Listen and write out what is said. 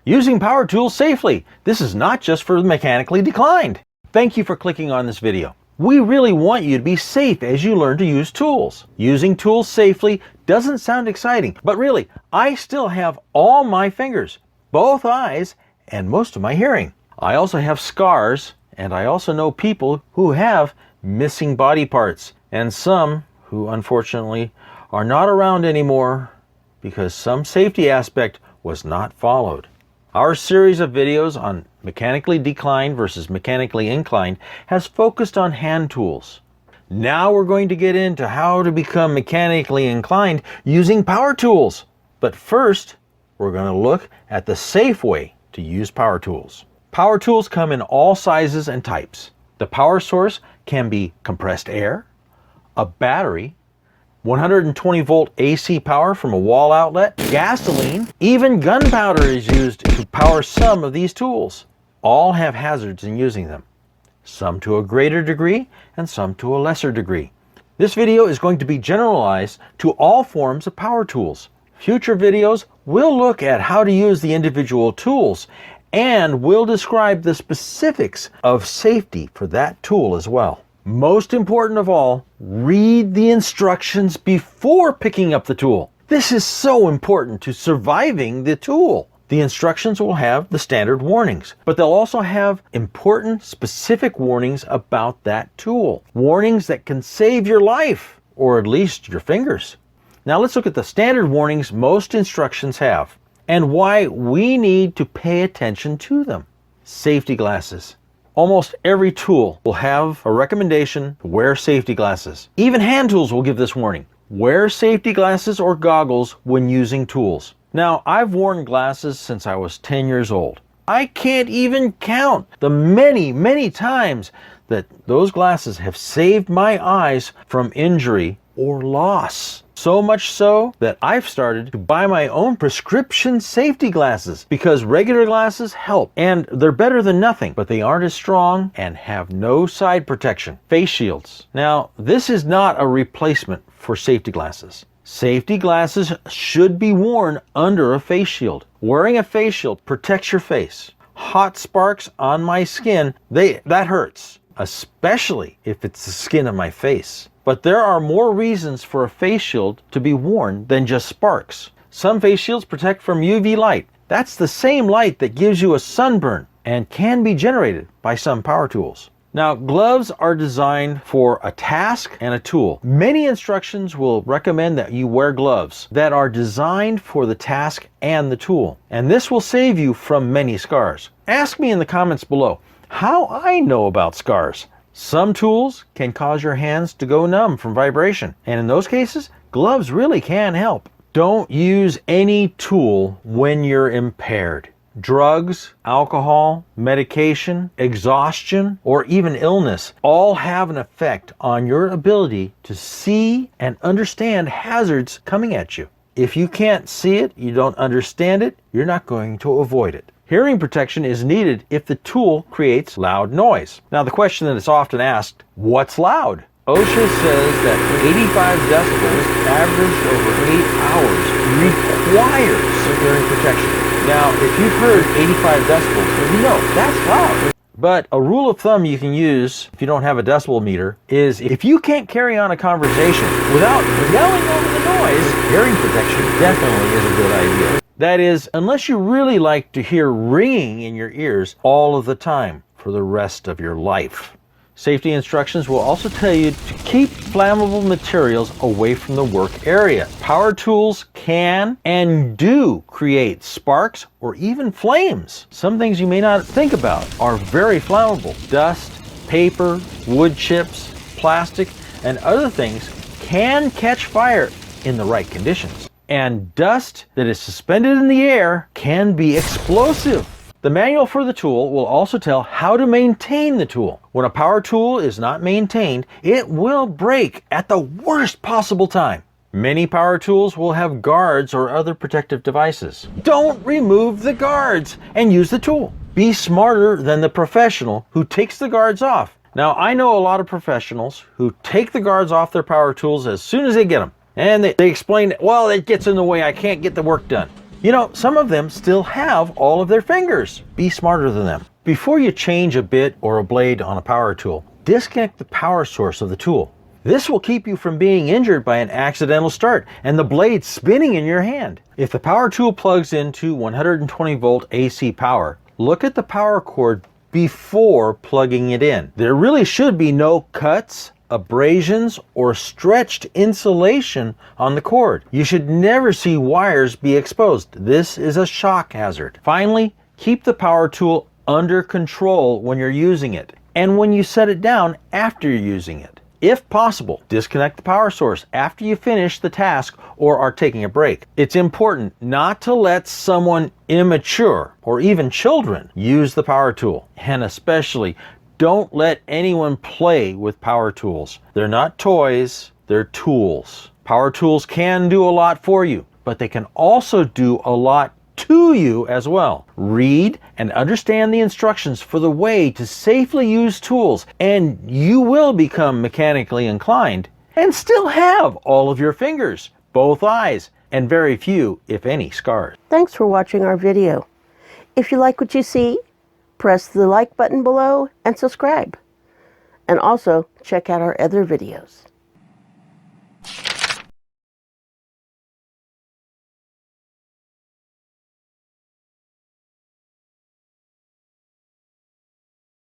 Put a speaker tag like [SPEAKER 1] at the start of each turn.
[SPEAKER 1] Using power tools safely. This is not just for the mechanically declined. Thank you for clicking on this video. We really want you to be safe as you learn to use tools. Using tools safely doesn't sound exciting, but really, I still have all my fingers, both eyes, and most of my hearing. I also have scars, and I also know people who have missing body parts, and some who unfortunately are not around anymore because some safety aspect was not followed. Our series of videos on mechanically declined versus mechanically inclined has focused on hand tools. Now we're going to get into how to become mechanically inclined using power tools. But first, we're going to look at the safe way to use power tools. Power tools come in all sizes and types. The power source can be compressed air, a battery, 120 volt AC power from a wall outlet, gasoline, even gunpowder is used to power some of these tools. All have hazards in using them, some to a greater degree and some to a lesser degree. This video is going to be generalized to all forms of power tools. Future videos will look at how to use the individual tools and will describe the specifics of safety for that tool as well. Most important of all, read the instructions before picking up the tool. This is so important to surviving the tool. The instructions will have the standard warnings, but they'll also have important specific warnings about that tool. Warnings that can save your life, or at least your fingers. Now let's look at the standard warnings most instructions have, and why we need to pay attention to them. Safety glasses. Almost every tool will have a recommendation to wear safety glasses. Even hand tools will give this warning. Wear safety glasses or goggles when using tools. Now, I've worn glasses since I was 10 years old. I can't even count the many times that those glasses have saved my eyes from injury or loss. So much so that I've started to buy my own prescription safety glasses because regular glasses help and they're better than nothing, but they aren't as strong and have no side protection. Face shields. Now, this is not a replacement for safety glasses. Safety glasses should be worn under a face shield. Wearing a face shield protects your face. Hot sparks on my skin, that hurts, especially if it's the skin of my face. But there are more reasons for a face shield to be worn than just sparks. Some face shields protect from UV light. That's the same light that gives you a sunburn and can be generated by some power tools. Now, gloves are designed for a task and a tool. Many instructions will recommend that you wear gloves that are designed for the task and the tool. And this will save you from many scars. Ask me in the comments below how I know about scars. Some tools can cause your hands to go numb from vibration, and in those cases, gloves really can help. Don't use any tool when you're impaired. Drugs, alcohol, medication, exhaustion, or even illness all have an effect on your ability to see and understand hazards coming at you. If you can't see it, you don't understand it, you're not going to avoid it. Hearing protection is needed if the tool creates loud noise. Now, the question that is often asked, what's loud? OSHA says that 85 decibels averaged over 8 hours requires hearing protection. Now, if you've heard 85 decibels, then you know that's loud. But a rule of thumb you can use if you don't have a decibel meter is if you can't carry on a conversation without yelling over the noise, hearing protection definitely is a good idea. That is, unless you really like to hear ringing in your ears all of the time for the rest of your life. Safety instructions will also tell you to keep flammable materials away from the work area. Power tools can and do create sparks or even flames. Some things you may not think about are very flammable. Dust, paper, wood chips, plastic, and other things can catch fire in the right conditions. And dust that is suspended in the air can be explosive. The manual for the tool will also tell how to maintain the tool. When a power tool is not maintained, it will break at the worst possible time. Many power tools will have guards or other protective devices. Don't remove the guards and use the tool. Be smarter than the professional who takes the guards off. Now, I know a lot of professionals who take the guards off their power tools as soon as they get them. And they explain, well, it gets in the way, I can't get the work done. You know, some of them still have all of their fingers. Be smarter than them. Before you change a bit or a blade on a power tool, disconnect the power source of the tool. This will keep you from being injured by an accidental start and the blade spinning in your hand. If the power tool plugs into 120 volt AC power, look at the power cord before plugging it in. There really should be no cuts, abrasions, or stretched insulation on the cord. You should never see wires be exposed. This is a shock hazard. Finally, keep the power tool under control when you're using it and when you set it down after you're using it. If possible, disconnect the power source after you finish the task or are taking a break. It's important not to let someone immature or even children use the power tool. And especially, don't let anyone play with power tools. They're not toys, they're tools. Power tools can do a lot for you, but they can also do a lot to you as well. Read and understand the instructions for the way to safely use tools, and you will become mechanically inclined and still have all of your fingers, both eyes, and very few, if any, scars.
[SPEAKER 2] Thanks for watching our video. If you like what you see, press the like button below and subscribe. And also check out our other videos.